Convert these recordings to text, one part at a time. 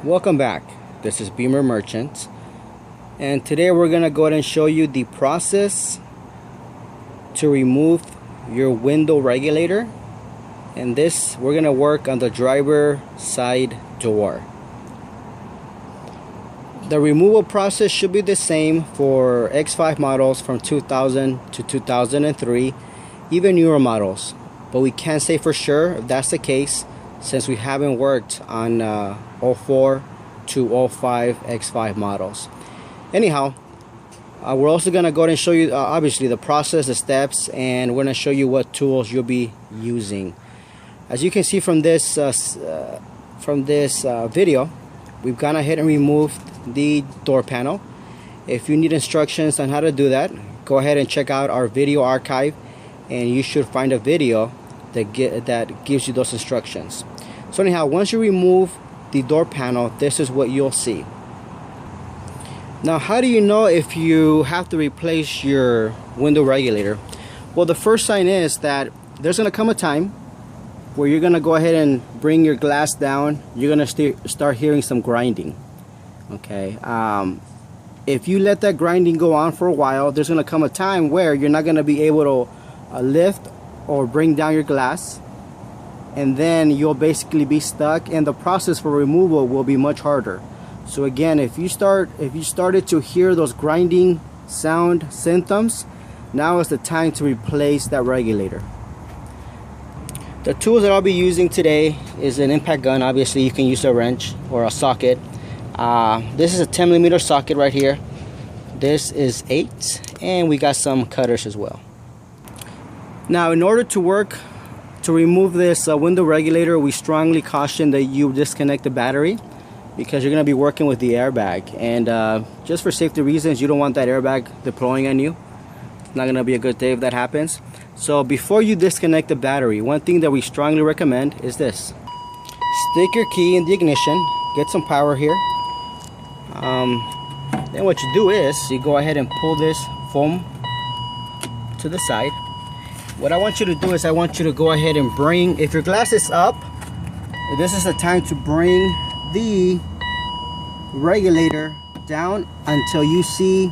Welcome back. This is Bimmer Merchant, and today we're gonna go ahead and show you the process to remove your window regulator. And this, we're gonna work on the driver side door. The removal process should be the same for X5 models from 2000 to 2003, even newer models, but we can't say for sure if that's the case since we haven't worked on 04 to 05 X5 models. Anyhow, we're also going to go ahead and show you obviously the process, the steps, and we're going to show you what tools you'll be using. As you can see from this video, we've gone ahead and removed the door panel. If you need instructions on how to do that, go ahead and check out our video archive, and you should find a video that gives you those instructions. So anyhow, once you remove the door panel, this is what you'll see. Now, how do you know if you have to replace your window regulator? Well, the first sign is that there's going to come a time where you're going to go ahead and bring your glass down. You're going to start hearing some grinding. Okay, if you let that grinding go on for a while, there's going to come a time where you're not going to be able to lift or bring down your glass, and then you'll basically be stuck, and the process for removal will be much harder. So again, if you started to hear those grinding sound symptoms, now is the time to replace that regulator. The tools that I'll be using today is an impact gun. Obviously you can use a wrench or a socket. This is a 10mm socket right here. This is 8, and we got some cutters as well. Now, in order to remove this window regulator, we strongly caution that you disconnect the battery, because you're going to be working with the airbag, and just for safety reasons, you don't want that airbag deploying on you. It's not going to be a good day if that happens. So before you disconnect the battery, one thing that we strongly recommend is this: stick your key in the ignition, get some power here. Then what you do is you go ahead and pull this foam to the side. What I want you to do is I want you to go ahead and bring, if your glass is up, this is the time to bring the regulator down until you see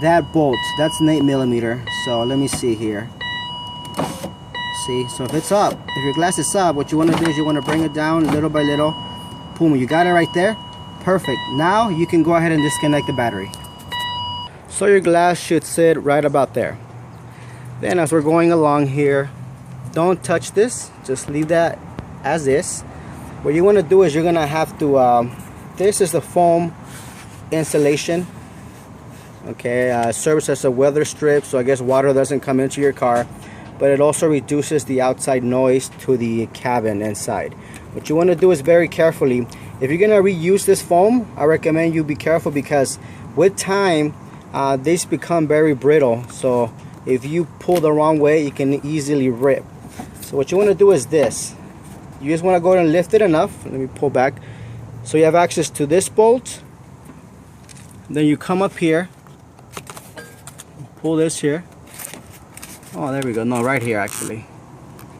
that bolt. That's an 8mm. So let me see here. See, so if it's up, if your glass is up, what you want to do is you want to bring it down little by little. Boom, you got it right there. Perfect. Now you can go ahead and disconnect the battery. So your glass should sit right about there. Then as we're going along here, don't touch this, just leave that as is. What you want to do is you're going to have to, this is the foam insulation. Okay, serves as a weather strip, so I guess water doesn't come into your car, but it also reduces the outside noise to the cabin inside. What you want to do is very carefully, if you're going to reuse this foam, I recommend you be careful, because with time, these become very brittle. So if you pull the wrong way, it can easily rip. So what you want to do is this: you just want to go ahead and lift it enough. Let me pull back so you have access to this bolt. Then you come up here, pull this here. Oh, there we go. No, right here actually.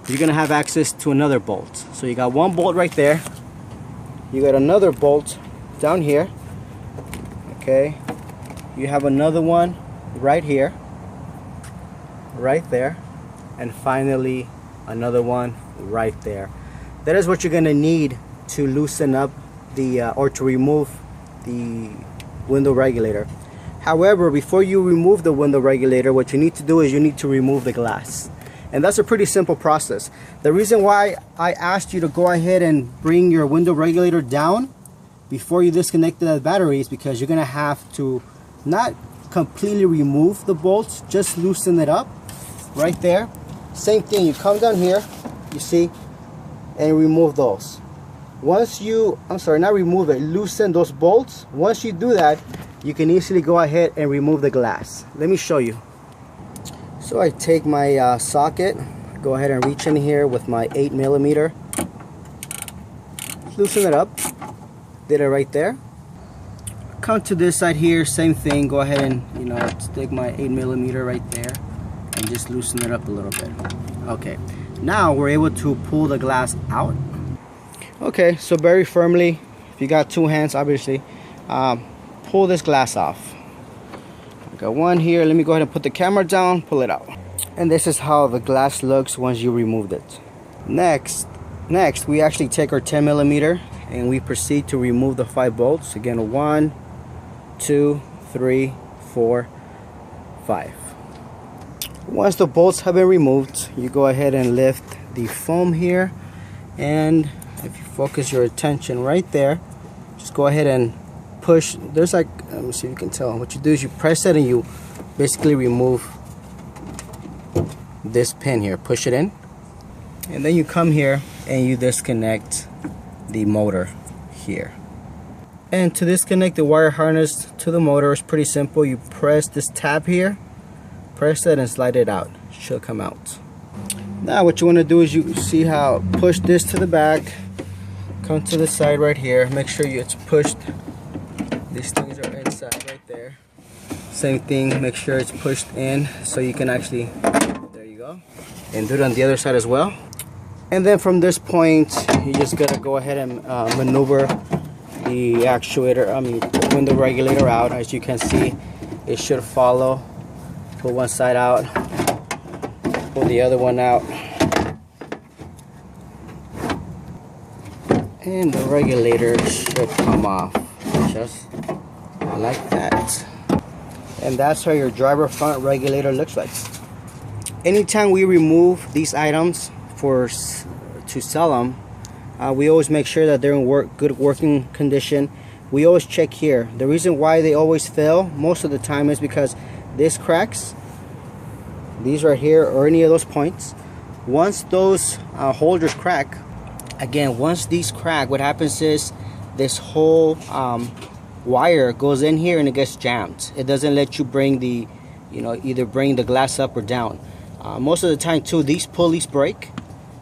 You're gonna have access to another bolt. So you got one bolt right there, you got another bolt down here. Okay, you have another one right here, right there, and finally another one right there. That is what you're gonna need to loosen up the or to remove the window regulator. However, before you remove the window regulator, what you need to do is you need to remove the glass, and that's a pretty simple process. The reason why I asked you to go ahead and bring your window regulator down before you disconnect the battery is because you're gonna have to not completely remove the bolts, just loosen it up right there. Same thing, you come down here, you see, and remove those. Once you, not remove it, loosen those bolts. Once you do that, you can easily go ahead and remove the glass. Let me show you. So I take my socket, go ahead and reach in here with my 8mm, loosen it up, did it right there. Come to this side here, same thing, go ahead and stick my 8mm right there and just loosen it up a little bit. Okay, now we're able to pull the glass out. Okay, so very firmly, if you got two hands, obviously, pull this glass off. I got one here. Let me go ahead and put the camera down, pull it out. And this is how the glass looks once you removed it. Next we actually take our 10mm and we proceed to remove the 5 bolts. Again, 1, 2, 3, 4, 5. Once the bolts have been removed, you go ahead and lift the foam here, and if you focus your attention right there, just go ahead and push. There's like, let me see if you can tell. What you do is you press it and you basically remove this pin here, push it in, and then you come here and you disconnect the motor here. And to disconnect the wire harness to the motor is pretty simple. You press this tab here, press it and slide it out. It should come out. Now what you want to do is, you see how push this to the back, come to the side right here, make sure it's pushed. These things are inside right there. Same thing, make sure it's pushed in so you can actually, there you go, and do it on the other side as well. And then from this point you just gotta go ahead and maneuver the actuator, the window regulator out. As you can see, it should follow. Pull one side out, pull the other one out, and the regulator should come off just like that. And that's how your driver front regulator looks like. Anytime we remove these items to sell them, we always make sure that they're in good working condition. We always check here. The reason why they always fail most of the time is because this cracks, these right here, or any of those points. Once those holders crack, again, once these crack, what happens is this whole wire goes in here and it gets jammed. It doesn't let you bring the, either bring the glass up or down. Most of the time too, these pulleys break.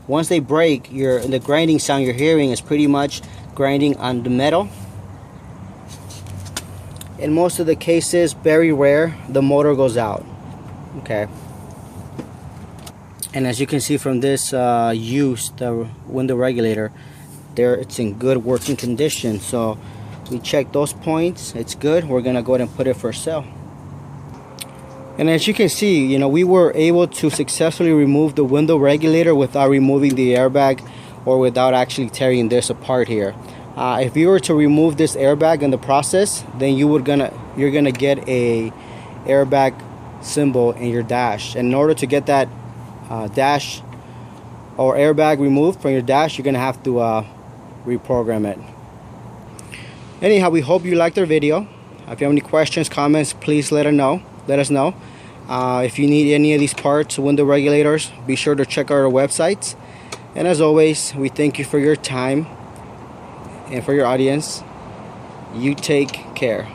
Once they break, the grinding sound you're hearing is pretty much grinding on the metal. In most of the cases, very rare, the motor goes out. Okay. And as you can see from this the window regulator, it's in good working condition. So we check those points, it's good. We're gonna go ahead and put it for sale. And as you can see, we were able to successfully remove the window regulator without removing the airbag or without actually tearing this apart here. If you were to remove this airbag in the process, then you're gonna get a airbag symbol in your dash. And in order to get that dash or airbag removed from your dash, you're gonna have to reprogram it. Anyhow, we hope you liked our video. If you have any questions, comments, please let us know. If you need any of these parts, window regulators, be sure to check out our websites. And as always, we thank you for your time and for your audience. You take care.